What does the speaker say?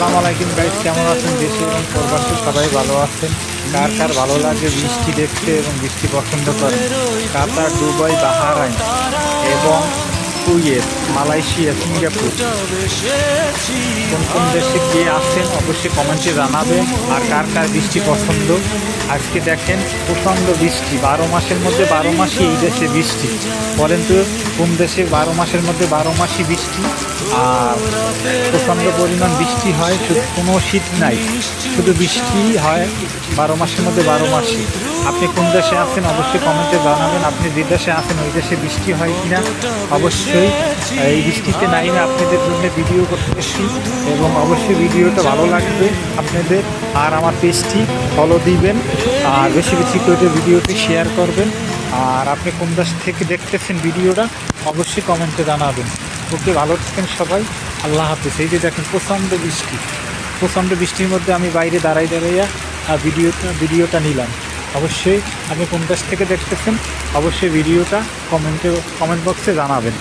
আসসালামু আলাইকুম গাইস, কেমন আছেন? দেশে এবং প্রবাসী সবাই ভালো আছেন? কার কার ভালো লাগে বৃষ্টি দেখতে এবং বৃষ্টি পছন্দ করেন? কাতার, দুবাই, বাহরাইন এবং কুয়েত, মালয়েশিয়া, সিঙ্গাপুর কোন কোন দেশে গিয়ে আসছেন অবশ্যই কমেন্টে জানাবেন। আর কার কার বৃষ্টি পছন্দ? আজকে দেখেন প্রচণ্ড বৃষ্টি, 12 মাসের মধ্যে 12 মাসই এই দেশে বৃষ্টি। বলেন তো কোন দেশে 12 মাসের মধ্যে 12 মাসই বৃষ্টি? আর প্রচণ্ড পরিমাণ বৃষ্টি হয়, শুধু কোনো শীত নাই, শুধু বৃষ্টি হয় 12 মাসের মধ্যে 12 মাসই। আপনি কোন দেশে আছেন অবশ্যই কমেন্টে জানাবেন। আপনি যে দেশে আছেন ওই দেশে বৃষ্টি হয় কিনা অবশ্যই এই বৃষ্টিতে নাইমে আপনাদের জন্য ভিডিও করতেছি এবং অবশ্যই ভিডিওটা ভালো লাগবে আপনাদের। আর আমার পেজটি ফলো দিবেন আর বেশি বেশি করে ভিডিওটি শেয়ার করবেন। আর আপনি কোন দেশ থেকে দেখতেছেন ভিডিওটা অবশ্যই কমেন্টে জানাবেন। ওকে, ভালো থাকেন সবাই, আল্লাহ হাফেজ। এই যে দেখেন প্রচণ্ড বৃষ্টি, প্রচণ্ড বৃষ্টির মধ্যে আমি বাইরে দাঁড়াইয়া ভিডিওটা নিলাম। অবশ্যই আপনি কোন দেশ থেকে দেখতেছেন অবশ্যই ভিডিওটা কমেন্ট বক্সে জানাবেন।